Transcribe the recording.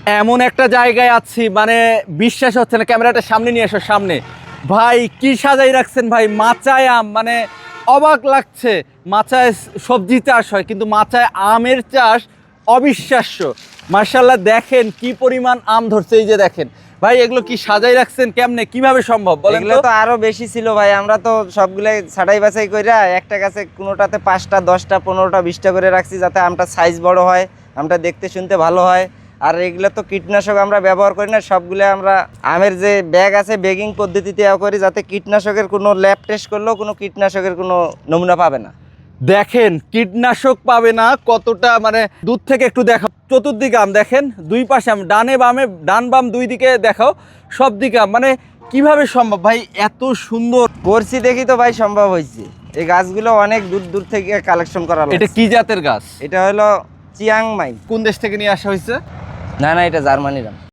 এমন একটা জায়গায় আছি মানে বিশ্বাস হচ্ছে না, ক্যামেরাটা সামনে নিয়ে এসো সামনে। ভাই কি সাজাই রাখছেন ভাই, মাচায় আম, মানে অবাক লাগছে। মাচায় সবজি চাষ হয় কিন্তু মাচায় আমের চাষ অবিশ্বাস্য। মার্শাল্লাহ দেখেন কি পরিমাণ আম ধরছে, এই যে দেখেন ভাই, এগুলো কি সাজাই রাখছেন কেমনে, কিভাবে সম্ভব বলেন এগুলো তো? তো আরো বেশি ছিল ভাই, আমরা তো সবগুলাই ছাটাই বাছাই কইরা একটা গাছে কোনোটাতে 5টা 10টা 15টা 20টা করে রাখছি, যাতে আমটা সাইজ বড় হয়, আমটা দেখতে শুনতে ভালো হয়। আর এগুলো তো কীটনাশক আমরা ব্যবহার করি না, সবগুলো আমরা আমের যে ব্যাগ আছে ব্যাগিং পদ্ধতিতে করি, যাতে কীটনাশকের কোনো ল্যাব টেস্ট করলেও কোনো কীটনাশকের কোনো নমুনা পাবে না। দেখেন কীটনাশক পাবে না, কতটা মানে দূর থেকে একটু দেখাও। চতুর্দিকে আম দেখেন, দুই পাশে আম, ডানে বামে, ডান বাম দুই দিকে দেখাও, সব দিকে আম। মানে কিভাবে সম্ভব ভাই এত সুন্দর? করছি দেখি তো ভাই সম্ভব হয়েছে। এই গাছগুলো অনেক দূর দূর থেকে কালেকশন করা এটা লাগছে। কি জাতের গাছ? এটা হলো চিয়াংমাই। কোন দেশ থেকে নিয়ে আসা হয়েছে? না না, এটা জার্মানির আম।